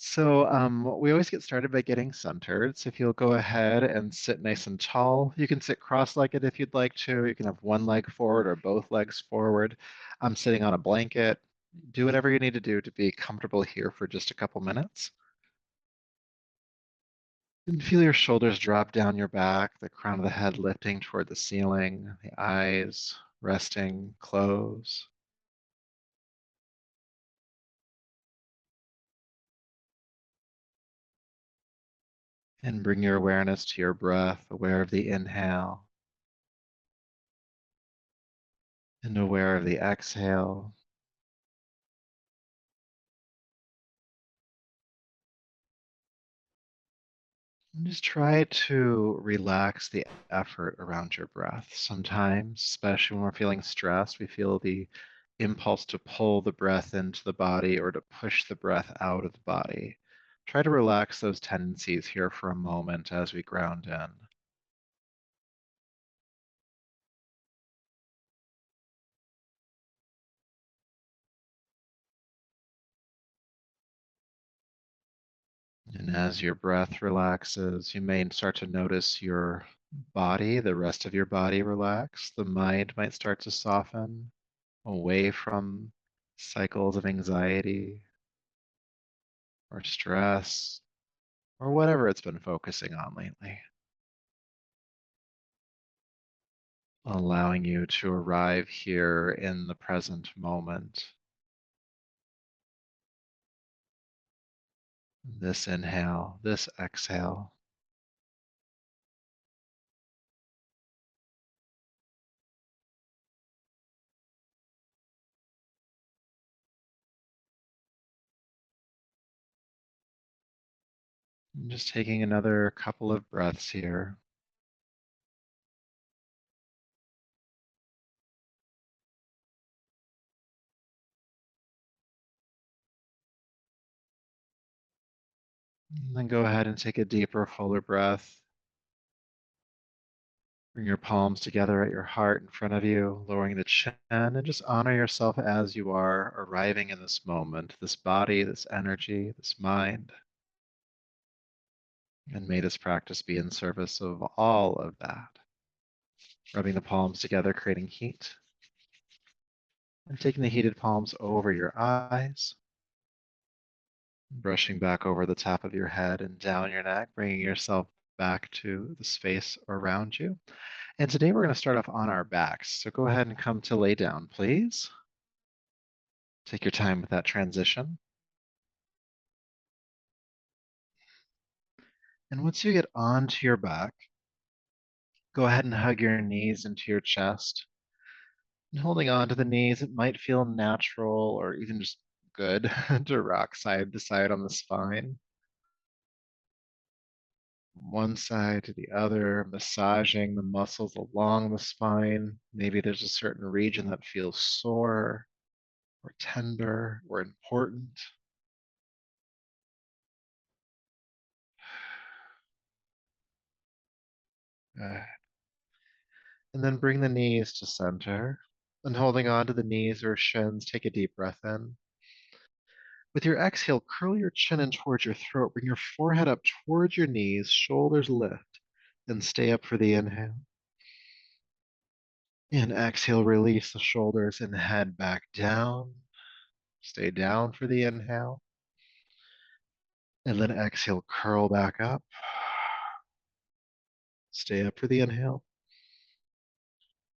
We always get started by getting centered. So if you'll go ahead and sit nice and tall, you can sit cross-legged if you'd like to. You can have one leg forward or both legs forward. I'm sitting on a blanket. Do whatever you need to do to be comfortable here for just a couple minutes. And feel your shoulders drop down your back, the crown of the head lifting toward the ceiling, the eyes resting closed. And bring your awareness to your breath, aware of the inhale and aware of the exhale. And just try to relax the effort around your breath. Sometimes, especially when we're feeling stressed, we feel the impulse to pull the breath into the body or to push the breath out of the body. Try to relax those tendencies here for a moment as we ground in. And as your breath relaxes, you may start to notice your body, the rest of your body relax. The mind might start to soften away from cycles of anxiety or stress or whatever it's been focusing on lately, allowing you to arrive here in the present moment. This inhale, this exhale. And just taking another couple of breaths here. And then go ahead and take a deeper, fuller breath. Bring your palms together at your heart in front of you, lowering the chin, and just honor yourself as you are arriving in this moment, this body, this energy, this mind. And may this practice be in service of all of that. Rubbing the palms together, creating heat, and taking the heated palms over your eyes, brushing back over the top of your head and down your neck, bringing yourself back to the space around you. And today we're going to start off on our backs. So go ahead and come to lay down, please. Take your time with that transition. And once you get onto your back, go ahead and hug your knees into your chest. And holding on to the knees, it might feel natural or even just good to rock side to side on the spine, one side to the other, massaging the muscles along the spine. Maybe there's a certain region that feels sore or tender or important. Uh, and then bring the knees to center. And holding on to the knees or shins, take a deep breath in. With your exhale, curl your chin in towards your throat. Bring your forehead up towards your knees, shoulders lift, and stay up for the inhale. And exhale, release the shoulders and head back down. Stay down for the inhale. And then exhale, curl back up. Stay up for the inhale.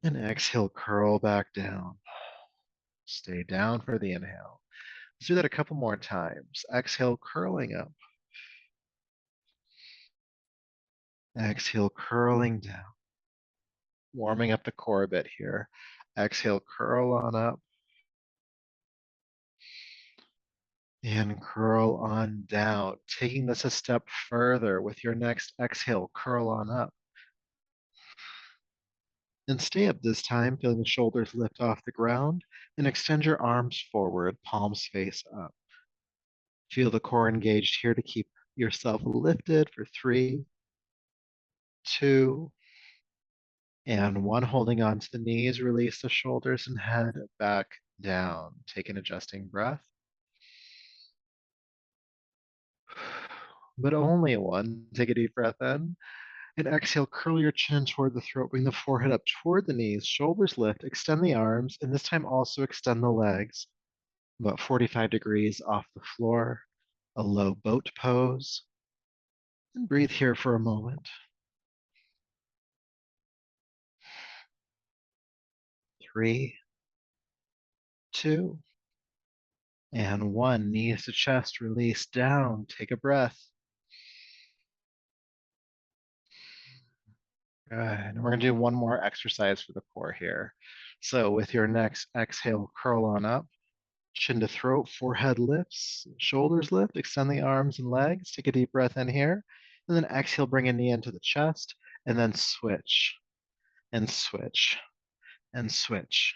And exhale, curl back down. Stay down for the inhale. Let's do that a couple more times. Exhale, curling up. Exhale, curling down. Warming up the core a bit here. Exhale, curl on up. And curl on down. Taking this a step further with your next exhale, curl on up. And stay up this time, feeling the shoulders lift off the ground, and extend your arms forward, palms face up. Feel the core engaged here to keep yourself lifted for 3, 2, and 1. Holding on to the knees, release the shoulders and head back down. Take an adjusting breath. but only one. Take a deep breath in. And exhale, curl your chin toward the throat, bring the forehead up toward the knees, shoulders lift, extend the arms, and this time also extend the legs. About 45 degrees off the floor, a low boat pose. And breathe here for a moment. 3, 2, and 1. Knees to chest, release down. Take a breath. Good. And we're going to do one more exercise for the core here. So with your next exhale, curl on up, chin to throat, forehead lifts, shoulders lift, extend the arms and legs. Take a deep breath in here. And then exhale, bring a knee into the chest, and then switch, and switch, and switch,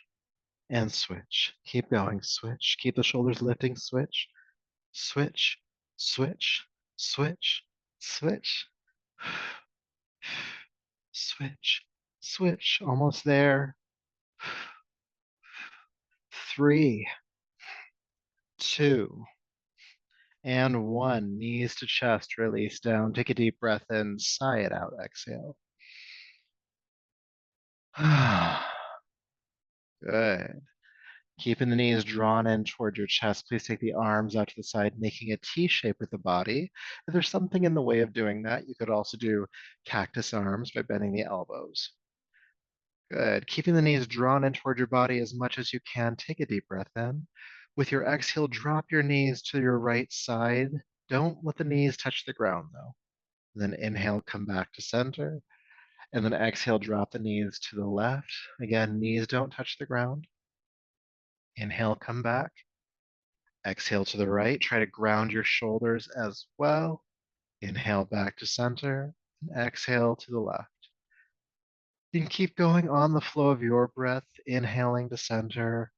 and switch. Keep going, switch. Keep the shoulders lifting, switch, switch, switch, switch, switch, switch, switch. Almost there. 3, 2, and 1. Knees to chest, release down. Take a deep breath in, sigh it out, exhale. Good. Keeping the knees drawn in toward your chest, please take the arms out to the side, making a T shape with the body. If there's something in the way of doing that, you could also do cactus arms by bending the elbows. Good. Keeping the knees drawn in toward your body as much as you can. Take a deep breath in. With your exhale, drop your knees to your right side. Don't let the knees touch the ground, though. Then inhale, come back to center. And then exhale, drop the knees to the left. Again, knees don't touch the ground. Inhale, come back. Exhale to the right. Try to ground your shoulders as well. Inhale back to center. And exhale to the left. You can keep going on the flow of your breath, inhaling to center,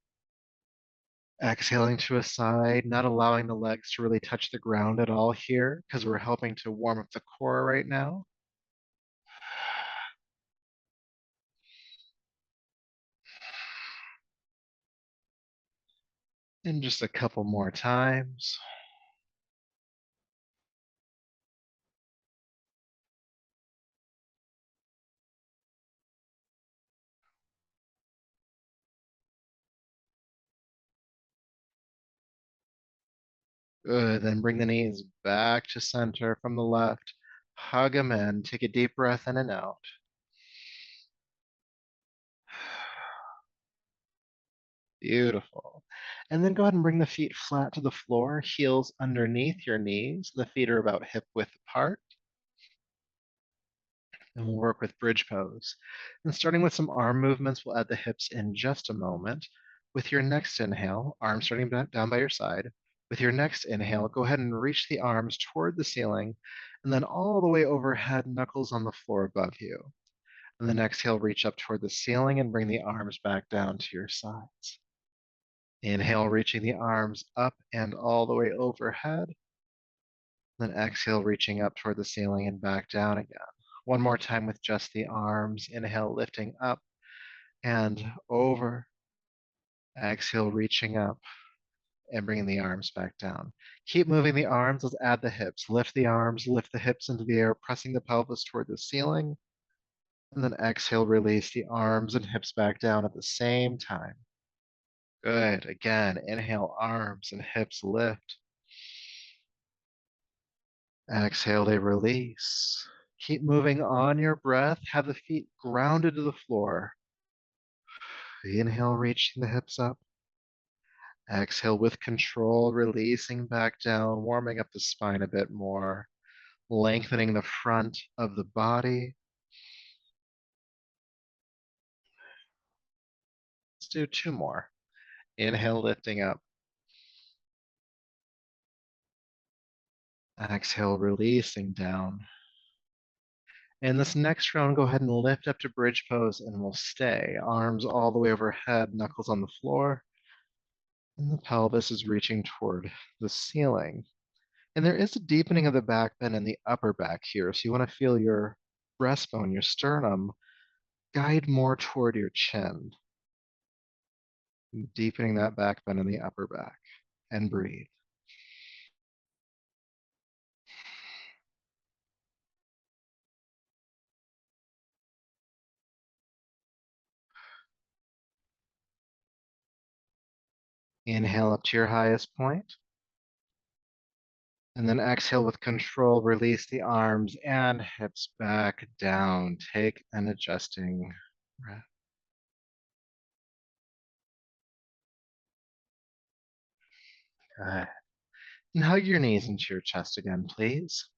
exhaling to a side, not allowing the legs to really touch the ground at all here because we're helping to warm up the core right now. And just a couple more times. Good. Then bring the knees back to center from the left. Hug them in. Take a deep breath in and out. Beautiful. And then go ahead and bring the feet flat to the floor, heels underneath your knees. The feet are about hip width apart. And we'll work with bridge pose. And starting with some arm movements, we'll add the hips in just a moment. With your next inhale, arms starting down by your side. With your next inhale, go ahead and reach the arms toward the ceiling, and then all the way overhead, knuckles on the floor above you. And then exhale, reach up toward the ceiling and bring the arms back down to your sides. Inhale, reaching the arms up and all the way overhead. Then exhale, reaching up toward the ceiling and back down again. One more time with just the arms. Inhale, lifting up and over. Exhale, reaching up and bringing the arms back down. Keep moving the arms. Let's add the hips. Lift the arms, lift the hips into the air, pressing the pelvis toward the ceiling. And then exhale, release the arms and hips back down at the same time. Good. Again, inhale, arms and hips lift. Exhale, they release. Keep moving on your breath. Have the feet grounded to the floor. Inhale, reaching the hips up. Exhale with control, releasing back down, warming up the spine a bit more, lengthening the front of the body. Let's do 2 more. Inhale, lifting up. Exhale, releasing down. And this next round, go ahead and lift up to bridge pose and we'll stay. Arms all the way overhead, knuckles on the floor. And the pelvis is reaching toward the ceiling. And there is a deepening of the back bend in the upper back here. So you want to feel your breastbone, your sternum, guide more toward your chin. Deepening that back bend in the upper back. And breathe. Inhale up to your highest point. And then exhale with control, release the arms and hips back down. Take an adjusting breath. Good. And hug your knees into your chest again, please.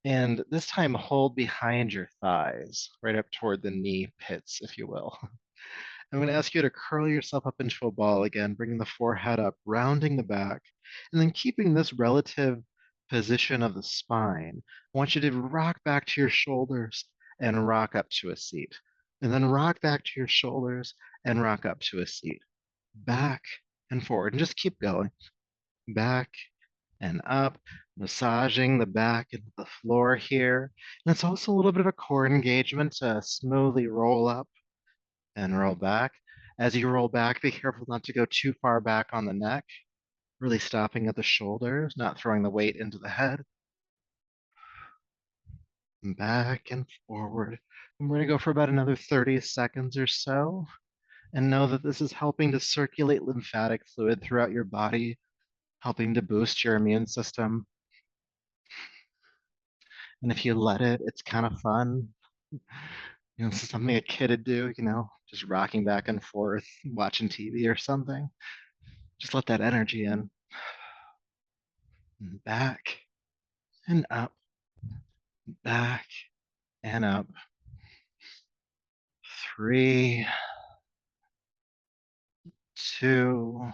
And this time hold behind your thighs, right up toward the knee pits, if you will. I'm going to ask you to curl yourself up into a ball again, bringing the forehead up, rounding the back, and then keeping this relative position of the spine. I want you to rock back to your shoulders and rock up to a seat. And then rock back to your shoulders and rock up to a seat. Back and forward. And just keep going. Back and up, massaging the back into the floor here. And it's also a little bit of a core engagement to smoothly roll up and roll back. As you roll back, be careful not to go too far back on the neck, really stopping at the shoulders, not throwing the weight into the head. Back and forward. And we're going to go for about another 30 seconds or so. And know that this is helping to circulate lymphatic fluid throughout your body, helping to boost your immune system. And if you let it, it's kind of fun. This is something a kid would do, just rocking back and forth, watching TV or something. Just let that energy in. And back and up, back and up. 3, 2,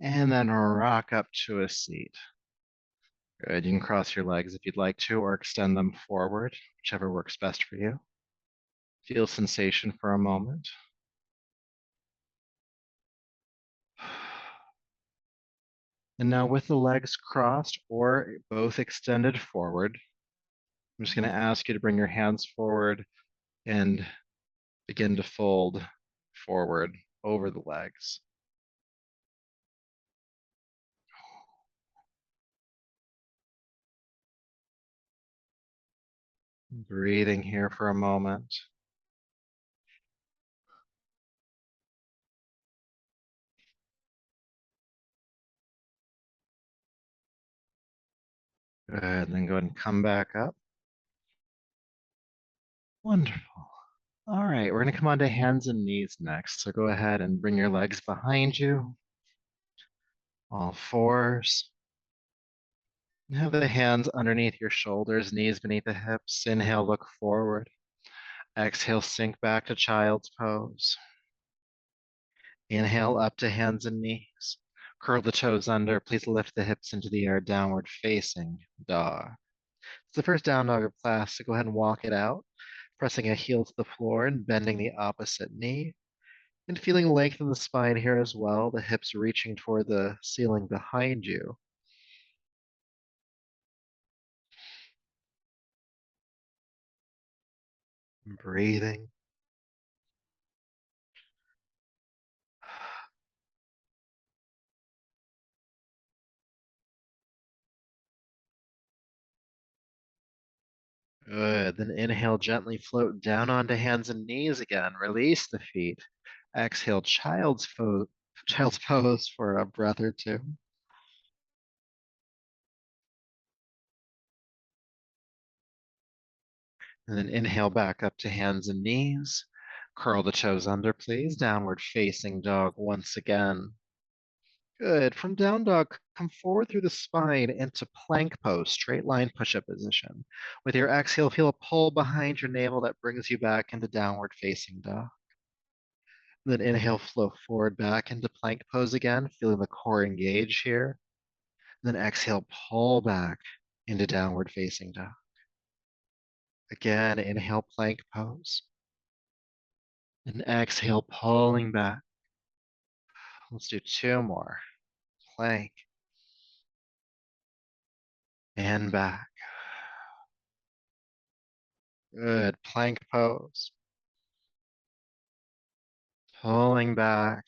and then rock up to a seat. Good. You can cross your legs if you'd like to, or extend them forward, whichever works best for you. Feel sensation for a moment. And now with the legs crossed or both extended forward, I'm just going to ask you to bring your hands forward and begin to fold forward over the legs. Breathing here for a moment. Good. Then go ahead and come back up. Wonderful. All right, we're going to come on to hands and knees next. So go ahead and bring your legs behind you, all fours. And have the hands underneath your shoulders, knees beneath the hips. Inhale, look forward. Exhale, sink back to child's pose. Inhale up to hands and knees. Curl the toes under. Please lift the hips into the air, downward facing dog. It's the first down dog of class, so go ahead and walk it out, pressing a heel to the floor and bending the opposite knee. And feeling length in the spine here as well, the hips reaching toward the ceiling behind you. Breathing. Good. Then inhale, gently float down onto hands and knees again. Release the feet. Exhale, child's pose for a breath or two. And then inhale back up to hands and knees. Curl the toes under, please. Downward facing dog once again. Good. From down dog, come forward through the spine into plank pose, straight line push-up position. With your exhale, feel a pull behind your navel that brings you back into downward facing dog. Then inhale, flow forward back into plank pose again, feeling the core engage here. Then exhale, pull back into downward facing dog. Again, inhale, plank pose. And exhale, pulling back. Let's do 2 more. Plank. And back. Good. Plank pose. Pulling back.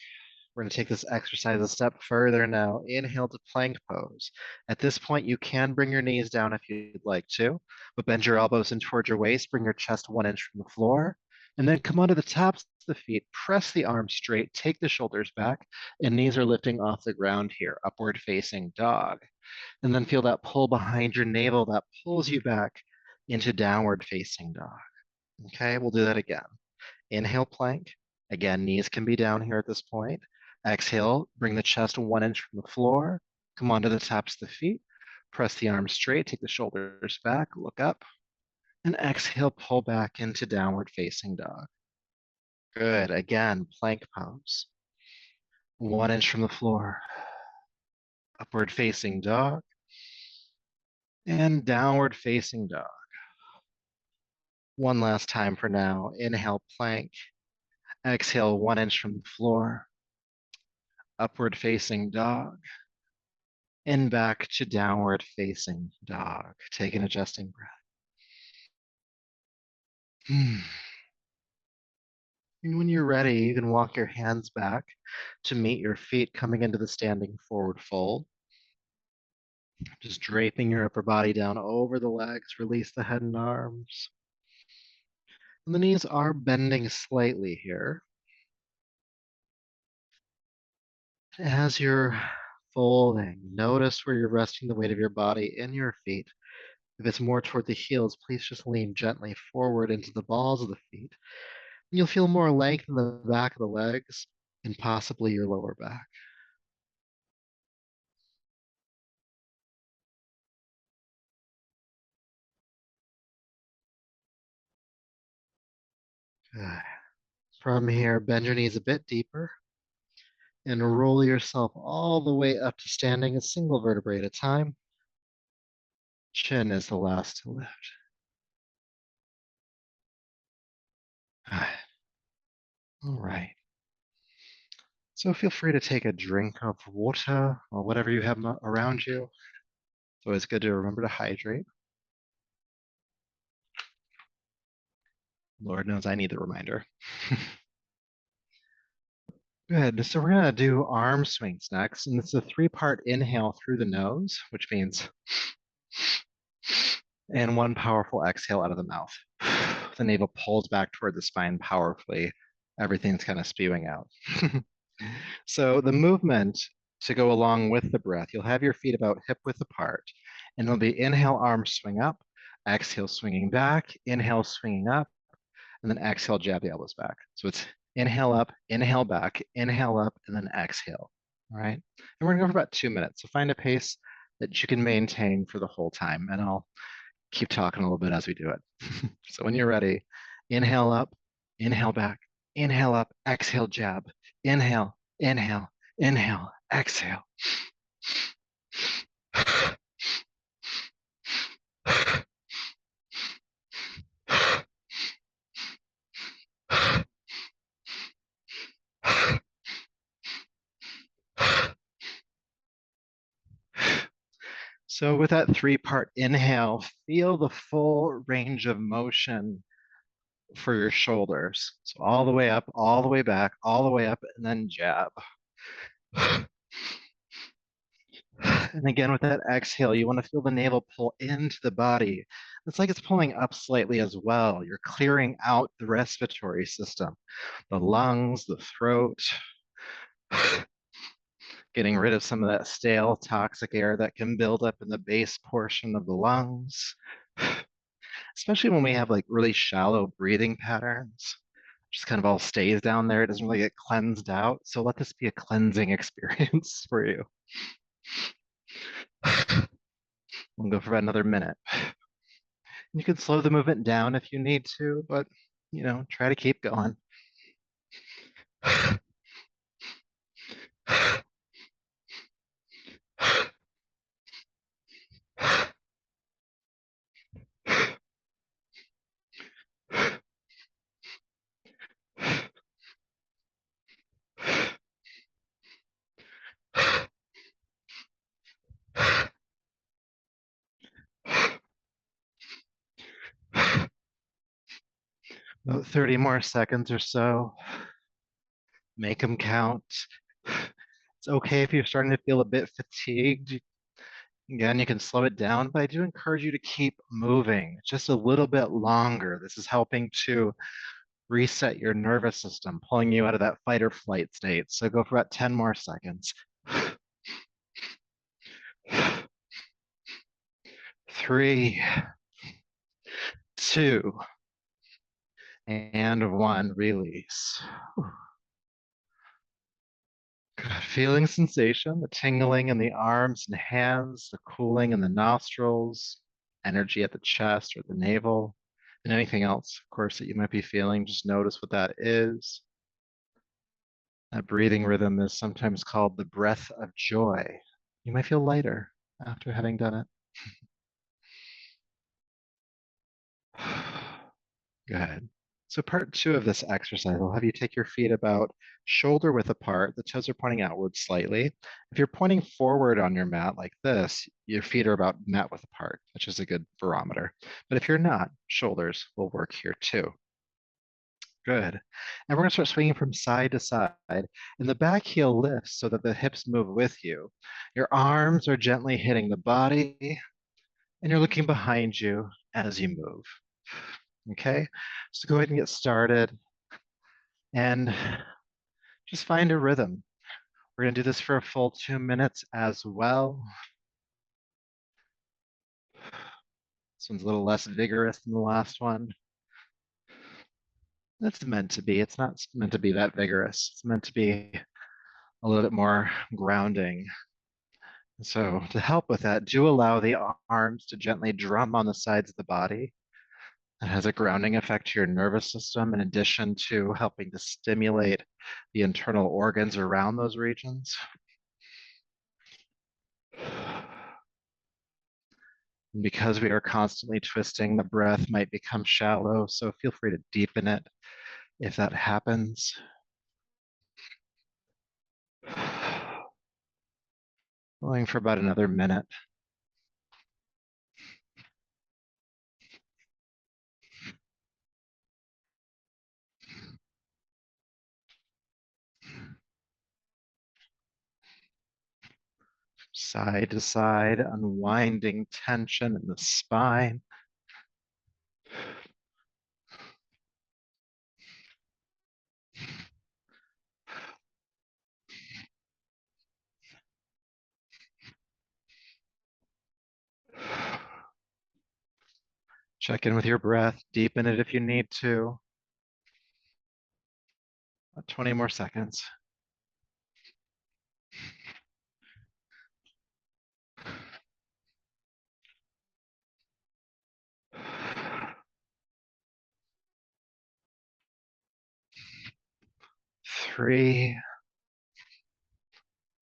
We're going to take this exercise a step further now. Inhale to plank pose. At this point, you can bring your knees down if you'd like to, but bend your elbows in towards your waist. Bring your chest 1 inch from the floor. And then come onto the tops of the feet, press the arms straight, take the shoulders back, and knees are lifting off the ground here, upward facing dog. And then feel that pull behind your navel that pulls you back into downward facing dog. Okay, we'll do that again. Inhale, plank. Again, knees can be down here at this point. Exhale, bring the chest 1 inch from the floor. Come onto the tops of the feet. Press the arms straight, take the shoulders back, look up. And exhale, pull back into downward facing dog. Good. Again, plank pose. 1 inch from the floor. Upward facing dog. And downward facing dog. One last time for now. Inhale, plank. Exhale, 1 inch from the floor. Upward facing dog. And back to downward facing dog. Take an adjusting breath. And when you're ready, you can walk your hands back to meet your feet coming into the standing forward fold. Just draping your upper body down over the legs, release the head and arms. And the knees are bending slightly here. As you're folding, notice where you're resting the weight of your body in your feet. If it's more toward the heels, please just lean gently forward into the balls of the feet. And you'll feel more length in the back of the legs and possibly your lower back. Good. From here, bend your knees a bit deeper and roll yourself all the way up to standing a single vertebrae at a time. Chin is the last to lift. Good. All right. So feel free to take a drink of water or whatever you have around you. It's always good to remember to hydrate. Lord knows I need the reminder. Good. So we're going to do arm swings next. And it's a 3-part inhale through the nose, which means, and 1 powerful exhale out of the mouth. The navel pulls back toward the spine powerfully. Everything's kind of spewing out. So the movement to go along with the breath, you'll have your feet about hip width apart. And it'll be inhale, arms swing up, exhale, swinging back, inhale, swinging up, and then exhale, jab the elbows back. So it's inhale up, inhale back, inhale up, and then exhale. All right. And we're gonna go for about 2 minutes. So find a pace that you can maintain for the whole time. And I'll keep talking a little bit as we do it. So when you're ready, inhale up, inhale back, inhale up, exhale, jab, inhale, inhale, inhale, exhale. So with that 3-part inhale, feel the full range of motion for your shoulders. So all the way up, all the way back, all the way up, and then jab. And again, with that exhale, you want to feel the navel pull into the body. It's like it's pulling up slightly as well. You're clearing out the respiratory system, the lungs, the throat, getting rid of some of that stale, toxic air that can build up in the base portion of the lungs, especially when we have like really shallow breathing patterns. Just kind of all stays down there. It doesn't really get cleansed out. So let this be a cleansing experience for you. We'll go for about another minute. You can slow the movement down if you need to, but try to keep going. About 30 more seconds or so. Make them count. It's okay if you're starting to feel a bit fatigued. Again, you can slow it down, but I do encourage you to keep moving just a little bit longer. This is helping to reset your nervous system, pulling you out of that fight or flight state. So go for about 10 more seconds. 3, 2, and 1. Release. Good. Feeling sensation, the tingling in the arms and hands, the cooling in the nostrils, energy at the chest or the navel, and anything else, of course, that you might be feeling. Just notice what that is. That breathing rhythm is sometimes called the breath of joy. You might feel lighter after having done it. Good. So part 2 of this exercise, I'll have you take your feet about shoulder width apart. The toes are pointing outward slightly. If you're pointing forward on your mat like this, your feet are about mat width apart, which is a good barometer. But if you're not, shoulders will work here too. Good. And we're going to start swinging from side to side. And the back heel lifts so that the hips move with you. Your arms are gently hitting the body, and you're looking behind you as you move. Okay, so go ahead and get started and just find a rhythm. We're going to do this for a full 2 minutes as well. This one's a little less vigorous than the last one. It's meant to be. It's not meant to be that vigorous. It's meant to be a little bit more grounding. So to help with that, do allow the arms to gently drum on the sides of the body. It has a grounding effect to your nervous system in addition to helping to stimulate the internal organs around those regions. And because we are constantly twisting, the breath might become shallow, so feel free to deepen it if that happens. Going for about another minute. Side to side, unwinding tension in the spine. Check in with your breath, deepen it if you need to. About 20 more seconds. 3,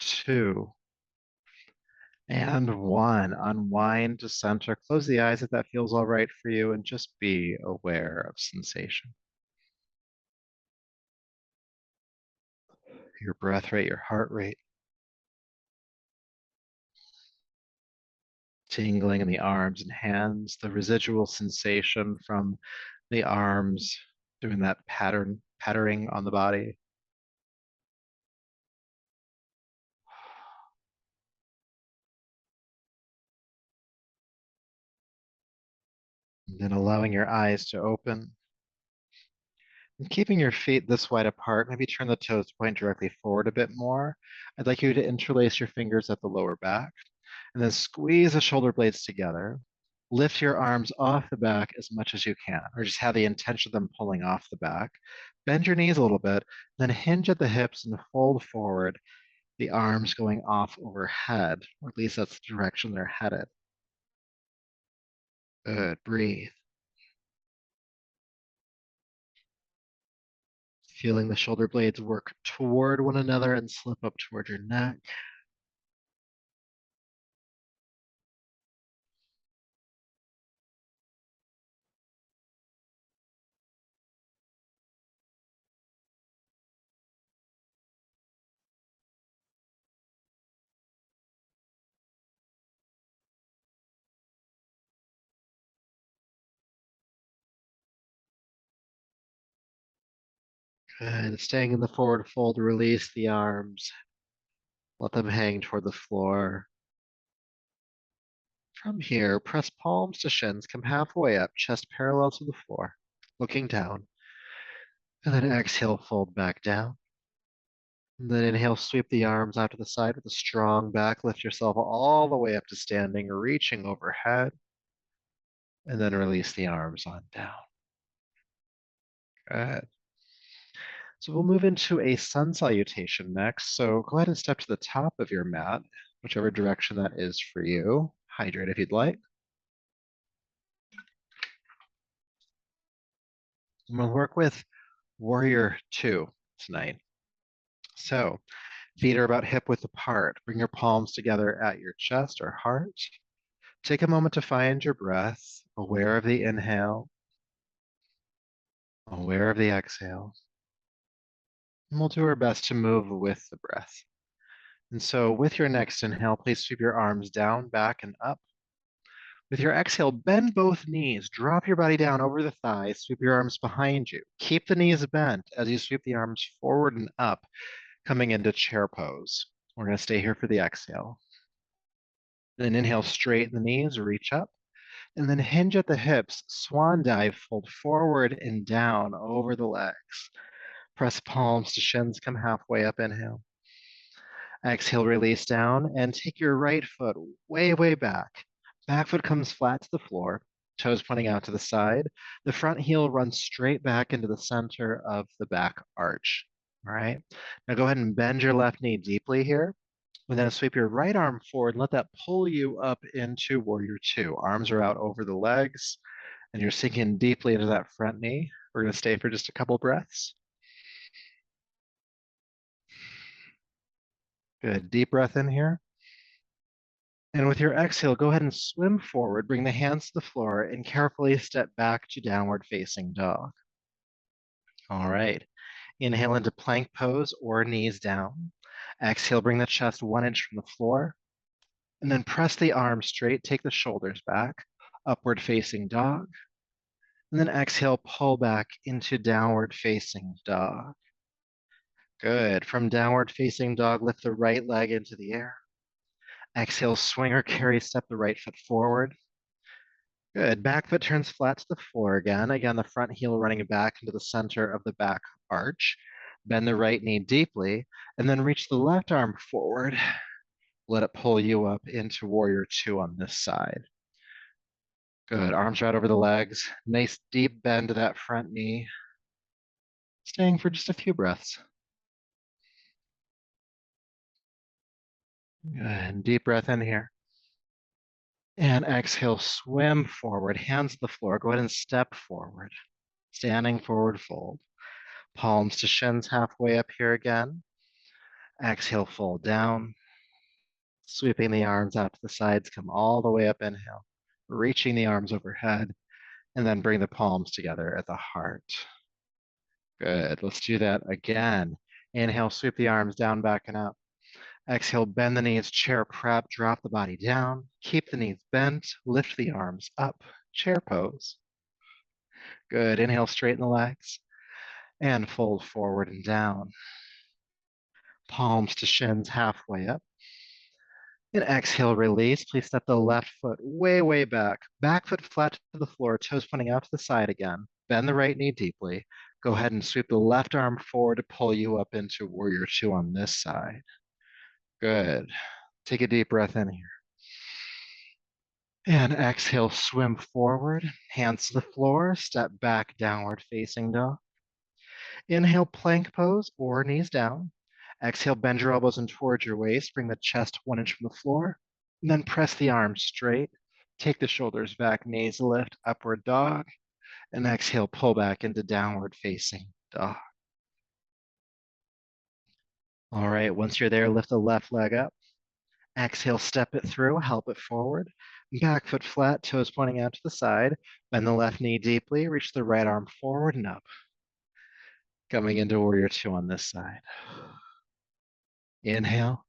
2, and 1. Unwind to center. Close the eyes if that feels all right for you, and just be aware of sensation. Your breath rate, your heart rate. Tingling in the arms and hands, the residual sensation from the arms doing that patterning on the body. And then allowing your eyes to open. And keeping your feet this wide apart, maybe turn the toes to point directly forward a bit more. I'd like you to interlace your fingers at the lower back and then squeeze the shoulder blades together. Lift your arms off the back as much as you can, or just have the intention of them pulling off the back. Bend your knees a little bit, then hinge at the hips and fold forward, the arms going off overhead, or at least that's the direction they're headed. Good, breathe. Feeling the shoulder blades work toward one another and slip up toward your neck. Good. Staying in the forward fold, release the arms. Let them hang toward the floor. From here, press palms to shins, come halfway up, chest parallel to the floor, looking down. And then exhale, fold back down. And then inhale, sweep the arms out to the side with a strong back. Lift yourself all the way up to standing, reaching overhead. And then release the arms on down. Good. So we'll move into a sun salutation next. So go ahead and step to the top of your mat, whichever direction that is for you. Hydrate if you'd like. And we'll work with Warrior 2 tonight. So feet are about hip width apart. Bring your palms together at your chest or heart. Take a moment to find your breath, aware of the inhale, aware of the exhale. And we'll do our best to move with the breath. And so with your next inhale, please sweep your arms down, back, and up. With your exhale, bend both knees, drop your body down over the thighs, sweep your arms behind you. Keep the knees bent as you sweep the arms forward and up, coming into chair pose. We're going to stay here for the exhale. Then inhale, straighten the knees, reach up, and then hinge at the hips, swan dive, fold forward and down over the legs. Press palms to shins, come halfway up, inhale. Exhale, release down, and take your right foot way, way back. Back foot comes flat to the floor, toes pointing out to the side. The front heel runs straight back into the center of the back arch. All right. Now go ahead and bend your left knee deeply here. And then sweep your right arm forward and let that pull you up into Warrior 2. Arms are out over the legs, and you're sinking deeply into that front knee. We're going to stay for just a couple breaths. Good. Deep breath in here. And with your exhale, go ahead and swim forward. Bring the hands to the floor and carefully step back to downward facing dog. All right. Inhale into plank pose or knees down. Exhale, bring the chest 1 inch from the floor. And then press the arms straight, take the shoulders back, upward facing dog. And then exhale, pull back into downward facing dog. Good. From downward facing dog, lift the right leg into the air. Exhale, swing or carry, step the right foot forward. Good. Back foot turns flat to the floor again. Again, the front heel running back into the center of the back arch. Bend the right knee deeply, and then reach the left arm forward. Let it pull you up into Warrior 2 on this side. Good. Arms right over the legs. Nice deep bend to that front knee. Staying for just a few breaths. Good. Deep breath in here. And exhale, swim forward, hands to the floor. Go ahead and step forward. Standing forward fold. Palms to shins halfway up here again. Exhale, fold down. Sweeping the arms out to the sides, come all the way up, inhale. Reaching the arms overhead, and then bring the palms together at the heart. Good, let's do that again. Inhale, sweep the arms down, back and up. Exhale, bend the knees, chair prep, drop the body down. Keep the knees bent, lift the arms up, chair pose. Good, inhale, straighten the legs, and fold forward and down. Palms to shins halfway up. And exhale, release. Please step the left foot way, way back. Back foot flat to the floor, toes pointing out to the side again. Bend the right knee deeply. Go ahead and sweep the left arm forward to pull you up into Warrior 2 on this side. Good. Take a deep breath in here. And exhale, swim forward. Hands to the floor, step back, downward facing dog. Inhale, plank pose or knees down. Exhale, bend your elbows in towards your waist. Bring the chest 1 inch from the floor. And then press the arms straight. Take the shoulders back, knees lift, upward dog. And exhale, pull back into downward facing dog. All right, once you're there, lift the left leg up. Exhale, step it through, help it forward. Back foot flat, toes pointing out to the side. Bend the left knee deeply, reach the right arm forward and up. Coming into Warrior 2 on this side. Inhale.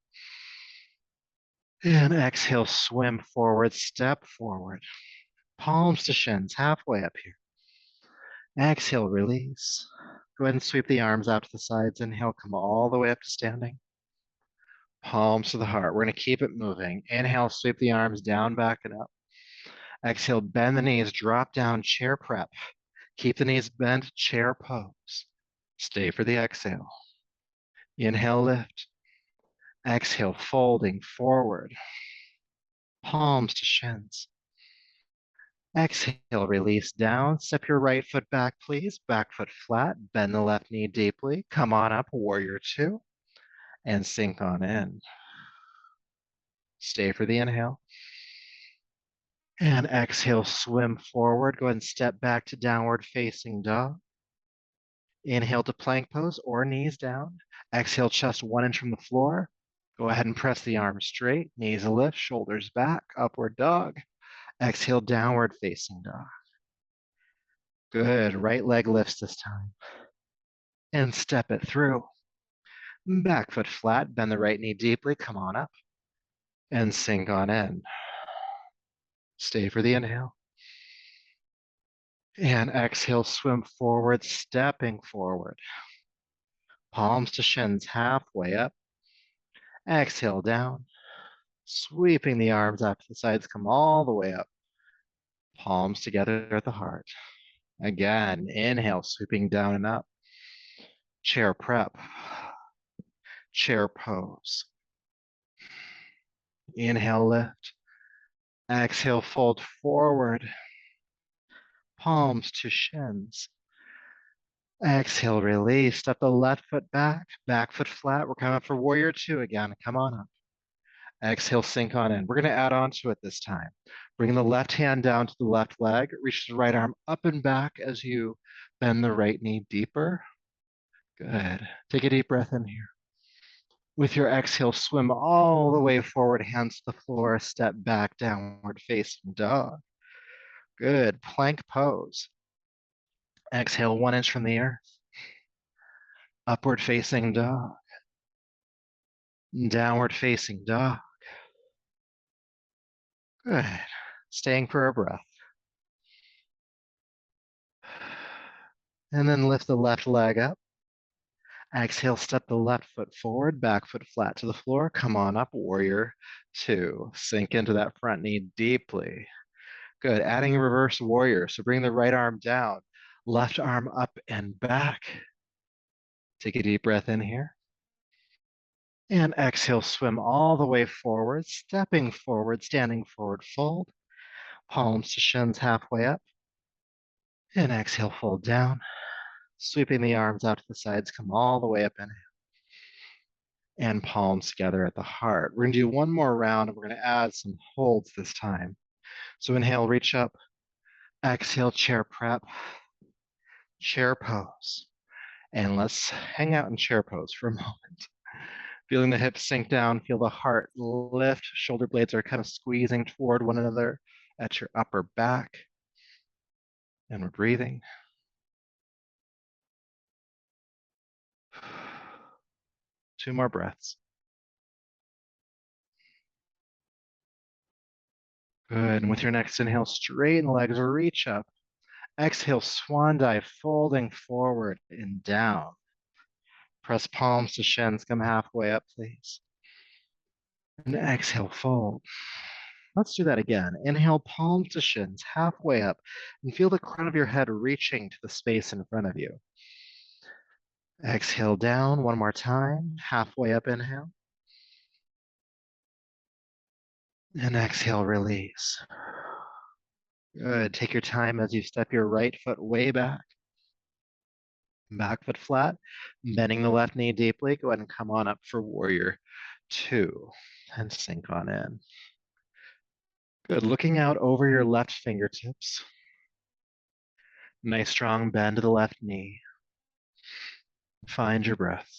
And exhale, swim forward, step forward. Palms to shins, halfway up here. Exhale, release. Go ahead and sweep the arms out to the sides. Inhale, come all the way up to standing. Palms to the heart. We're going to keep it moving. Inhale, sweep the arms down, back, and up. Exhale, bend the knees, drop down, chair prep. Keep the knees bent, chair pose. Stay for the exhale. Inhale, lift. Exhale, folding forward. Palms to shins. Exhale, release down. Step your right foot back, please. Back foot flat. Bend the left knee deeply. Come on up, warrior two, and sink on in. Stay for the inhale. And exhale, swim forward. Go ahead and step back to downward facing dog. Inhale to plank pose or knees down. Exhale, chest 1 inch from the floor. Go ahead and press the arms straight. Knees lift, shoulders back, upward dog. Exhale, downward facing dog. Good. Right leg lifts this time. And step it through. Back foot flat. Bend the right knee deeply. Come on up. And sink on in. Stay for the inhale. And exhale, swim forward, stepping forward. Palms to shins, halfway up. Exhale, down. Sweeping the arms up to the sides, come all the way up. Palms together at the heart. Again, inhale, sweeping down and up. Chair prep. Chair pose. Inhale, lift. Exhale, fold forward. Palms to shins. Exhale, release. Step the left foot back foot flat. We're coming up for warrior two again. Come on up. Exhale, sink on in. We're going to add on to it this time. Bring the left hand down to the left leg. Reach the right arm up and back as you bend the right knee deeper. Good. Take a deep breath in here. With your exhale, swim all the way forward, hands to the floor, step back, downward facing dog. Good. Plank pose. Exhale 1 inch from the earth. Upward facing dog. Downward facing dog. Good. Staying for a breath. And then lift the left leg up. Exhale, step the left foot forward, back foot flat to the floor. Come on up, warrior two. Sink into that front knee deeply. Good. Adding a reverse warrior. So bring the right arm down, left arm up and back. Take a deep breath in here. And exhale, swim all the way forward, stepping forward, standing forward, fold. Palms to shins halfway up. And exhale, fold down. Sweeping the arms out to the sides, come all the way up in. And palms together at the heart. We're going to do one more round, and we're going to add some holds this time. So inhale, reach up. Exhale, chair prep. Chair pose. And let's hang out in chair pose for a moment. Feeling the hips sink down, feel the heart lift. Shoulder blades are kind of squeezing toward one another at your upper back. And we're breathing. Two more breaths. Good. And with your next inhale, straighten the legs, reach up. Exhale, swan dive, folding forward and down. Press palms to shins, come halfway up, please. And exhale, fold. Let's do that again. Inhale, palms to shins, halfway up, and feel the crown of your head reaching to the space in front of you. Exhale down one more time, halfway up, inhale. And exhale, release. Good. Take your time as you step your right foot way back. Back foot flat, bending the left knee deeply. Go ahead and come on up for warrior two and sink on in. Good. Looking out over your left fingertips. Nice strong bend to the left knee. Find your breath.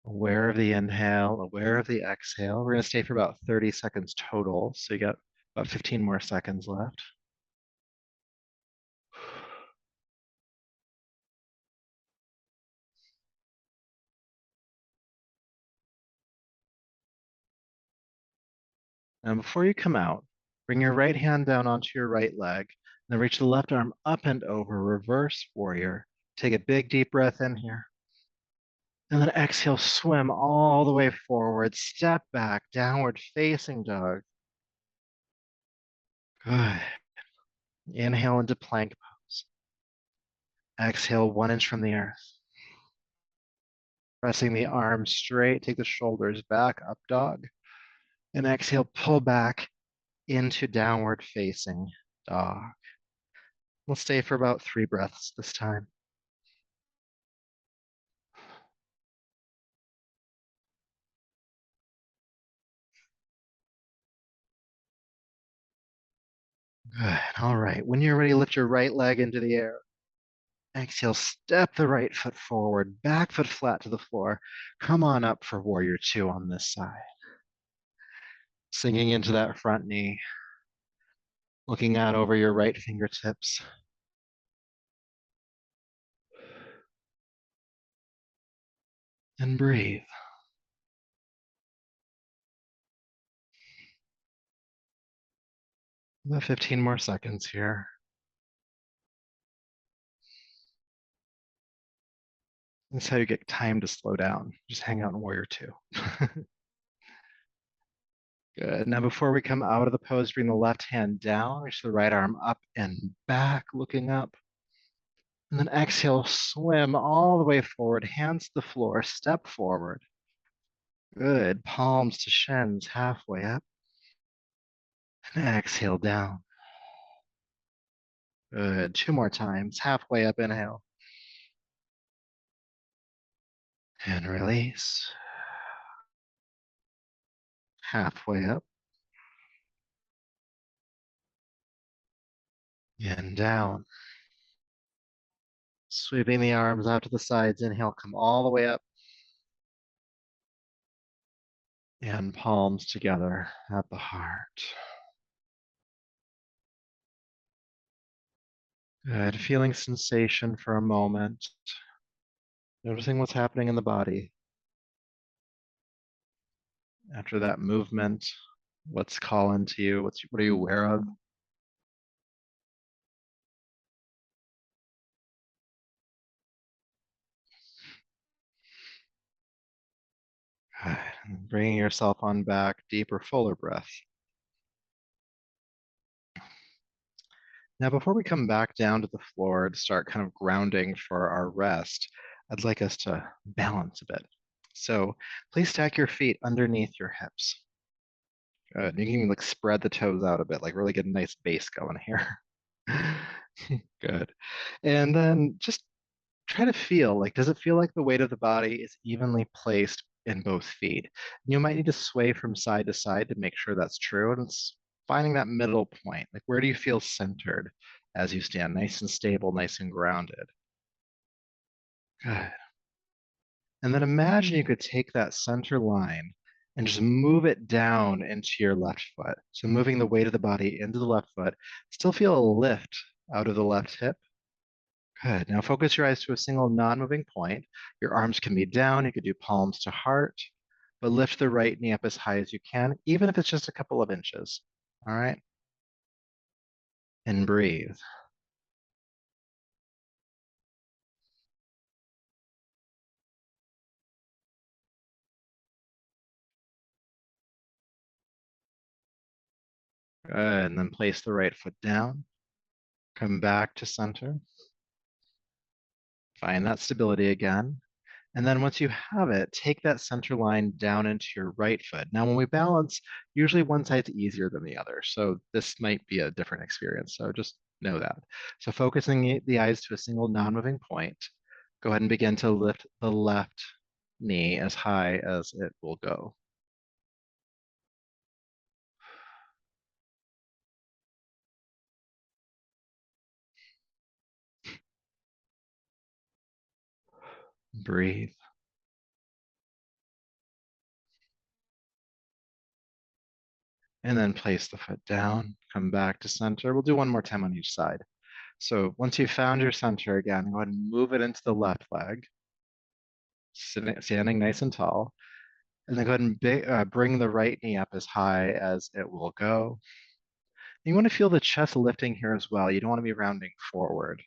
Aware of the inhale, aware of the exhale. We're going to stay for about 30 seconds total. So you got about 15 more seconds left. And before you come out, bring your right hand down onto your right leg. Then reach the left arm up and over, reverse warrior. Take a big deep breath in here. And then exhale, swim all the way forward, step back, downward facing dog. Good. Inhale into plank pose. Exhale 1 inch from the earth. Pressing the arms straight, take the shoulders back, up dog. And exhale, pull back into downward facing dog. We'll stay for about 3 breaths this time. Good. All right. When you're ready, lift your right leg into the air. Exhale, step the right foot forward, back foot flat to the floor. Come on up for warrior two on this side. Sinking into that front knee, looking out over your right fingertips. And breathe. About 15 more seconds here. That's how you get time to slow down. Just hang out in warrior two. Good. Now, before we come out of the pose, bring the left hand down, reach the right arm up and back, looking up. And then exhale, swim all the way forward, hands to the floor, step forward. Good. Palms to shins, halfway up. And exhale down. Good. 2 more times, halfway up, inhale. And release. Halfway up. And down. Sweeping the arms out to the sides, inhale, come all the way up. And palms together at the heart. Good. Feeling sensation for a moment. Noticing what's happening in the body. After that movement, what's calling to you? What are you aware of? Good. And bringing yourself on back, deeper, fuller breath. Now, before we come back down to the floor to start kind of grounding for our rest, I'd like us to balance a bit. So please stack your feet underneath your hips. Good. You can even like spread the toes out a bit, like really get a nice base going here. Good. And then just try to feel like, does it feel like the weight of the body is evenly placed in both feet? You might need to sway from side to side to make sure that's true. And it's finding that middle point. Like, where do you feel centered as you stand? Nice and stable, nice and grounded. Good. And then imagine you could take that center line and just move it down into your left foot. So moving the weight of the body into the left foot. Still feel a lift out of the left hip. Good. Now focus your eyes to a single non-moving point. Your arms can be down. You could do palms to heart, but lift the right knee up as high as you can, even if it's just a couple of inches. All right. And breathe. Good. And then place the right foot down. Come back to center. Find that stability again. And then once you have it, take that center line down into your right foot. Now, when we balance, usually one side's easier than the other. So this might be a different experience. So just know that. So focusing the eyes to a single non-moving point, go ahead and begin to lift the left knee as high as it will go. Breathe. And then place the foot down, come back to center. We'll do one more time on each side. So once you've found your center again, go ahead and move it into the left leg, standing nice and tall. And then go ahead and bring the right knee up as high as it will go. You want to feel the chest lifting here as well. You don't want to be rounding forward.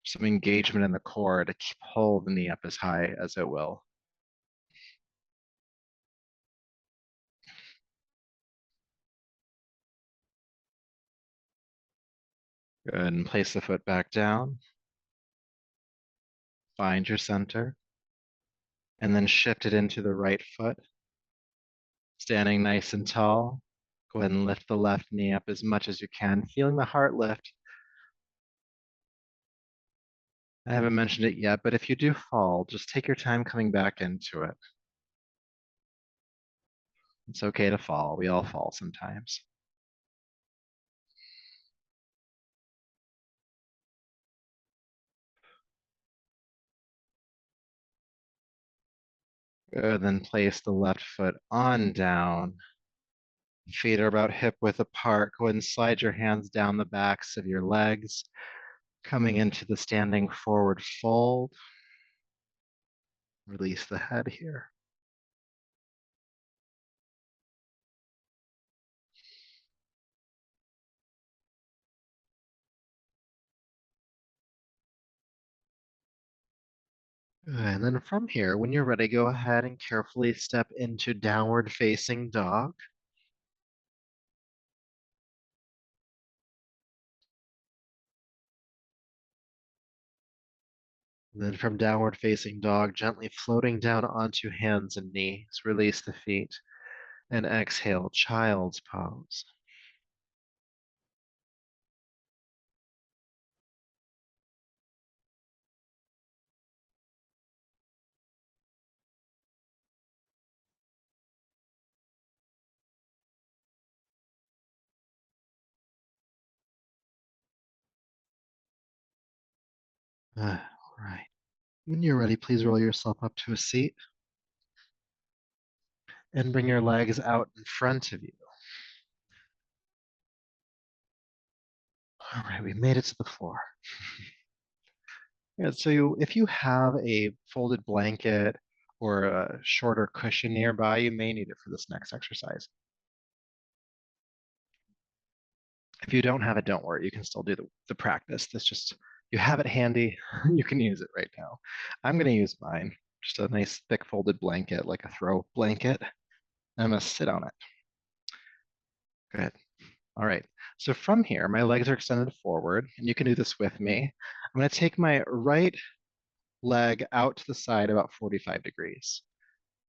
Some engagement in the core to pull the knee up as high as it will. Good, and place the foot back down. Find your center and then shift it into the right foot. Standing nice and tall. Go ahead and lift the left knee up as much as you can, feeling the heart lift. I haven't mentioned it yet, but if you do fall, just take your time coming back into it. It's okay to fall. We all fall sometimes. Good, then place the left foot on down. Feet are about hip width apart. Go ahead and slide your hands down the backs of your legs, coming into the standing forward fold. Release the head here. Good. And then from here, when you're ready, go ahead and carefully step into downward facing dog. And then from downward facing dog, gently floating down onto hands and knees, release the feet and exhale, child's pose. All right. When you're ready, please roll yourself up to a seat and bring your legs out in front of you. All right, we made it to the floor. Yeah, so if you have a folded blanket or a shorter cushion nearby, you may need it for this next exercise. If you don't have it, don't worry. You can still do the practice. This just, you have it handy. You can use it right now. I'm going to use mine. Just a nice thick folded blanket, like a throw blanket. I'm going to sit on it. Good. All right. So from here, my legs are extended forward, and you can do this with me. I'm going to take my right leg out to the side about 45 degrees.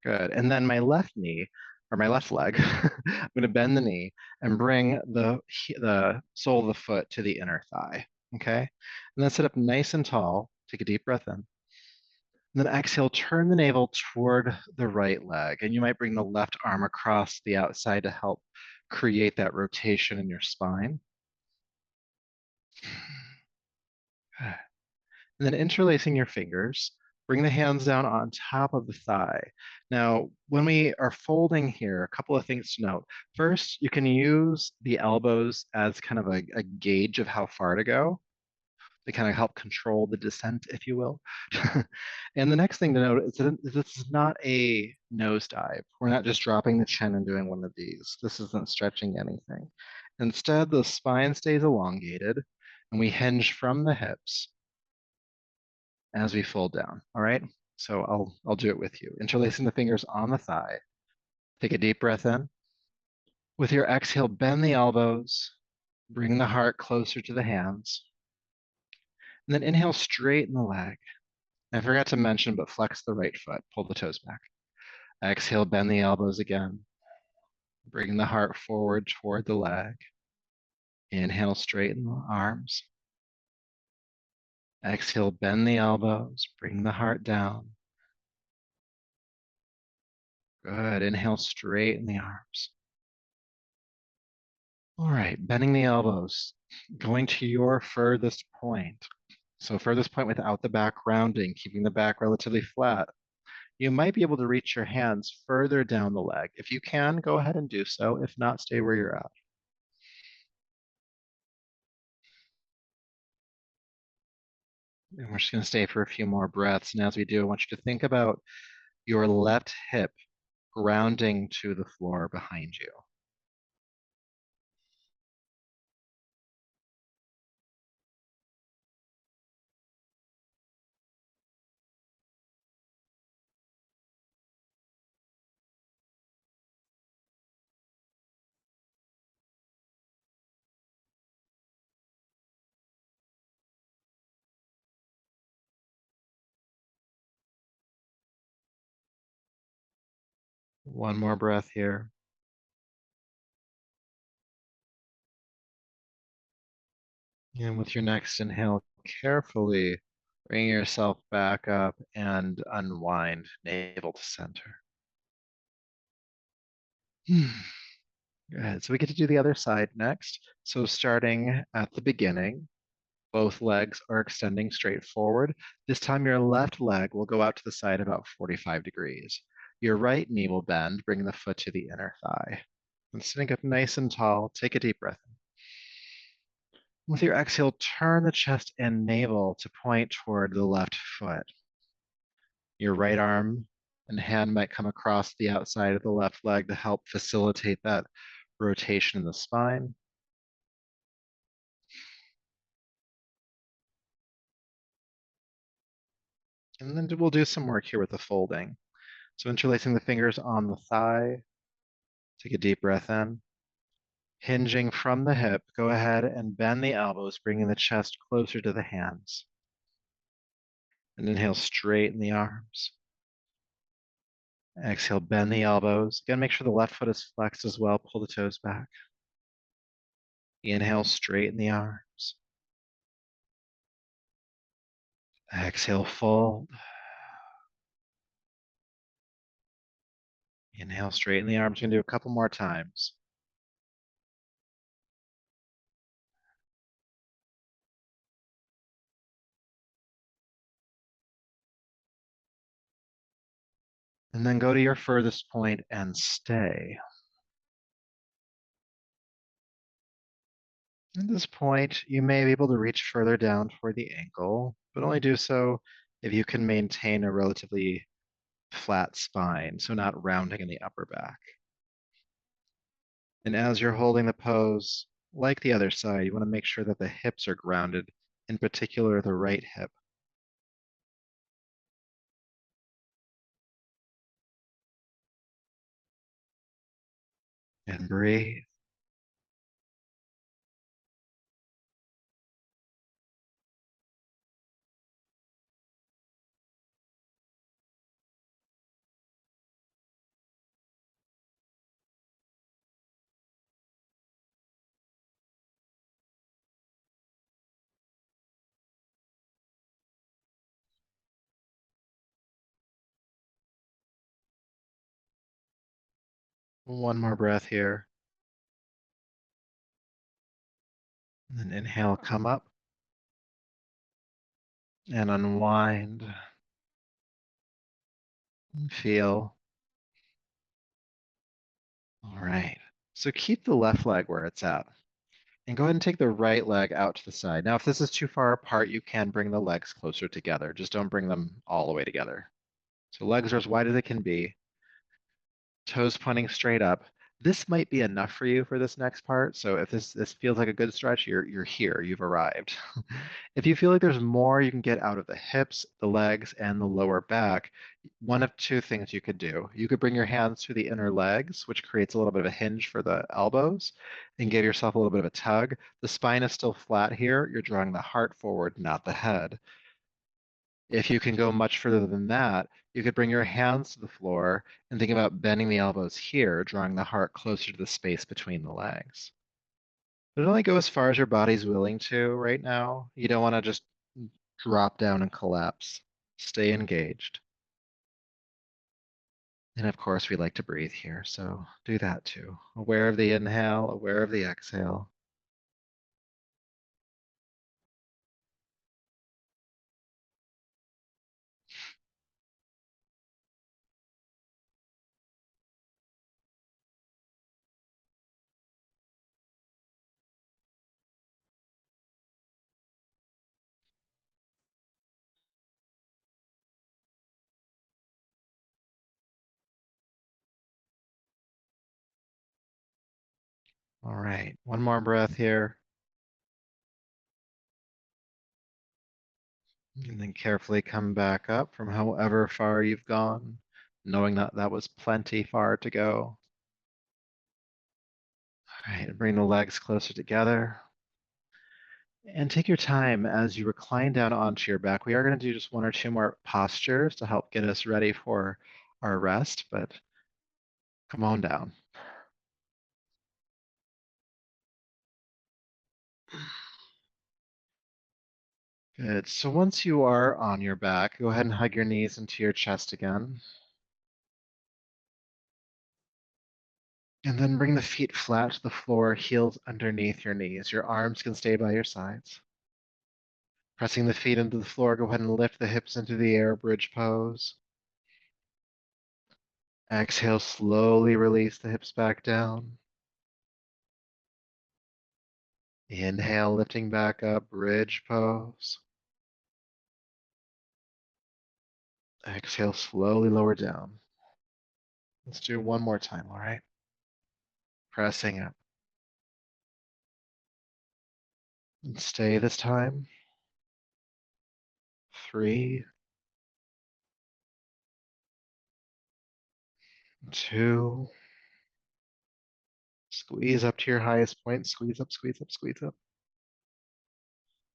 Good. And then my left knee, or my left leg, I'm going to bend the knee and bring the sole of the foot to the inner thigh. Okay. And then sit up nice and tall. Take a deep breath in. And then exhale, turn the navel toward the right leg. And you might bring the left arm across the outside to help create that rotation in your spine. And then interlacing your fingers, bring the hands down on top of the thigh. Now, when we are folding here, a couple of things to note. First, you can use the elbows as kind of a gauge of how far to go. They kind of help control the descent, if you will. And the next thing to note is that this is not a nosedive. We're not just dropping the chin and doing one of these. This isn't stretching anything. Instead, the spine stays elongated, and we hinge from the hips as we fold down. All right. So I'll do it with you. Interlacing the fingers on the thigh. Take a deep breath in. With your exhale, bend the elbows, bring the heart closer to the hands. And then inhale, straighten the leg. I forgot to mention, but flex the right foot. Pull the toes back. Exhale, bend the elbows again. Bring the heart forward toward the leg. Inhale, straighten the arms. Exhale, bend the elbows. Bring the heart down. Good. Inhale, straighten the arms. All right, bending the elbows, going to your furthest point. So furthest point without the back rounding, keeping the back relatively flat. You might be able to reach your hands further down the leg. If you can, go ahead and do so. If not, stay where you're at. And we're just going to stay for a few more breaths. And as we do, I want you to think about your left hip grounding to the floor behind you. One more breath here. And with your next inhale, carefully bring yourself back up and unwind, navel to center. Good. So we get to do the other side next. So starting at the beginning, both legs are extending straight forward. This time your left leg will go out to the side about 45 degrees. Your right knee will bend, bringing the foot to the inner thigh. And sitting up nice and tall, take a deep breath. With your exhale, turn the chest and navel to point toward the left foot. Your right arm and hand might come across the outside of the left leg to help facilitate that rotation in the spine. And then we'll do some work here with the folding. So interlacing the fingers on the thigh, take a deep breath in. Hinging from the hip, go ahead and bend the elbows, bringing the chest closer to the hands. And inhale, straighten the arms. Exhale, bend the elbows. Again, make sure the left foot is flexed as well. Pull the toes back. Inhale, straighten the arms. Exhale, fold. Inhale, straighten the arms. We're going to do a couple more times. And then go to your furthest point and stay. At this point, you may be able to reach further down toward the ankle, but only do so if you can maintain a relatively flat spine, so not rounding in the upper back. And as you're holding the pose, like the other side, you want to make sure that the hips are grounded, in particular the right hip. And breathe. One more breath here. And then inhale, come up and unwind. And feel. All right. So keep the left leg where it's at. And go ahead and take the right leg out to the side. Now, if this is too far apart, you can bring the legs closer together. Just don't bring them all the way together. So legs are as wide as they can be, toes pointing straight up. This might be enough for you for this next part. So if this feels like a good stretch, you're here, you've arrived. If you feel like there's more you can get out of the hips, the legs, and the lower back, one of two things you could do. You could bring your hands to the inner legs, which creates a little bit of a hinge for the elbows, and give yourself a little bit of a tug. The spine is still flat here. You're drawing the heart forward, not the head. If you can go much further than that, you could bring your hands to the floor and think about bending the elbows here, drawing the heart closer to the space between the legs. But only go as far as your body's willing to right now. You don't want to just drop down and collapse. Stay engaged. And of course, we like to breathe here, so do that too. Aware of the inhale, aware of the exhale. All right, one more breath here. And then carefully come back up from however far you've gone, knowing that that was plenty far to go. All right, bring the legs closer together. And take your time as you recline down onto your back. We are going to do just one or two more postures to help get us ready for our rest, but Come on down. Good. So once you are on your back, go ahead and hug your knees into your chest again. And then bring the feet flat to the floor, heels underneath your knees. Your arms can stay by your sides. Pressing the feet into the floor, go ahead and lift the hips into the air, bridge pose. Exhale, slowly release the hips back down. Inhale, lifting back up, bridge pose. Exhale, slowly lower down. Let's do one more time, all right? Pressing up. And stay this time. 3, 2, squeeze up to your highest point. Squeeze up, squeeze up, squeeze up.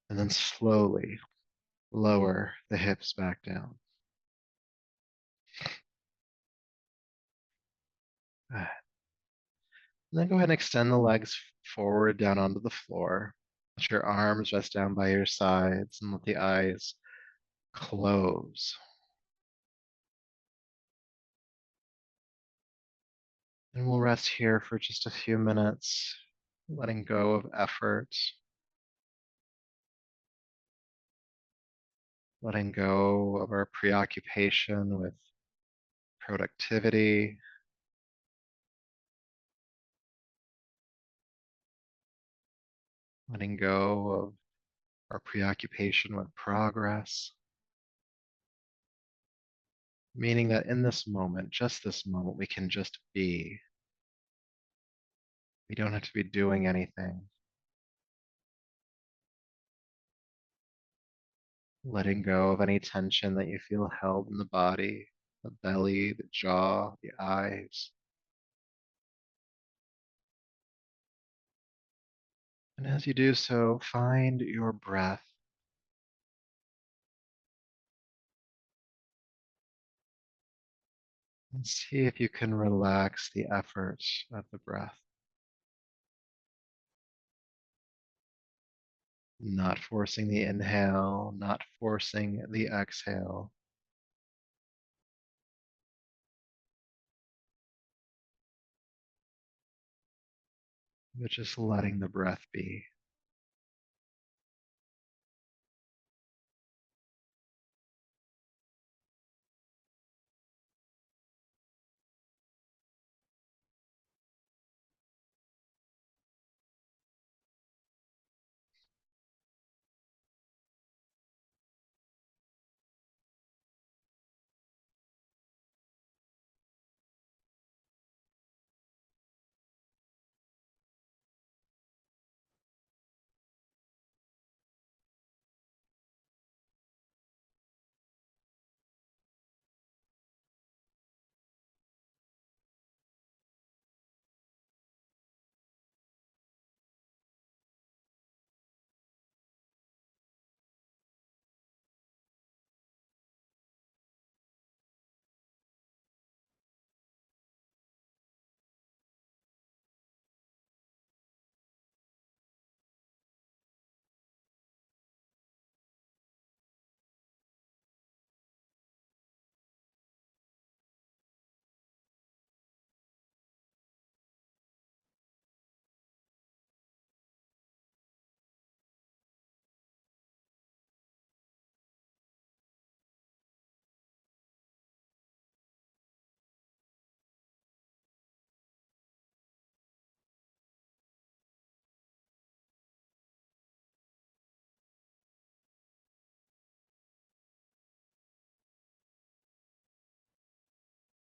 And then slowly lower the hips back down. And then go ahead and extend the legs forward down onto the floor. Let your arms rest down by your sides and let the eyes close. And we'll rest here for just a few minutes, letting go of effort, letting go of our preoccupation with productivity, letting go of our preoccupation with progress, meaning that in this moment, just this moment, we can just be. We don't have to be doing anything. Letting go of any tension that you feel held in the body, the belly, the jaw, the eyes. And as you do so, find your breath. And see if you can relax the effort of the breath, not forcing the inhale, not forcing the exhale, but just letting the breath be.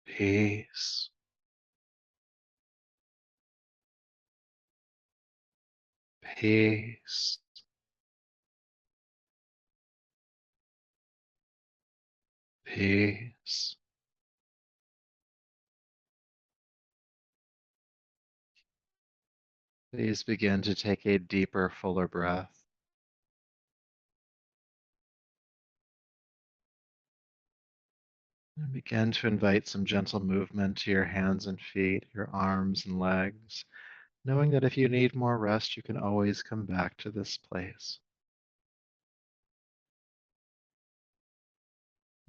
Peace, peace, peace. Please begin to take a deeper, fuller breath. And begin to invite some gentle movement to your hands and feet, your arms and legs, knowing that if you need more rest, you can always come back to this place.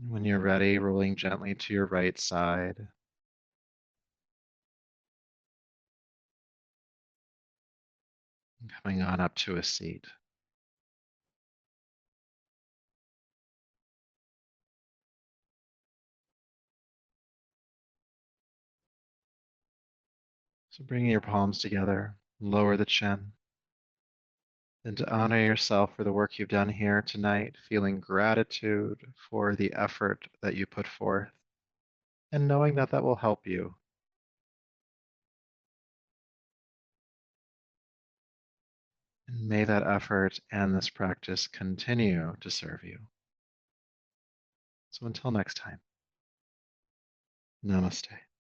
When you're ready, rolling gently to your right side, coming on up to a seat. So bringing your palms together, lower the chin, and to honor yourself for the work you've done here tonight, feeling gratitude for the effort that you put forth, and knowing that that will help you. And may that effort and this practice continue to serve you. So until next time, namaste.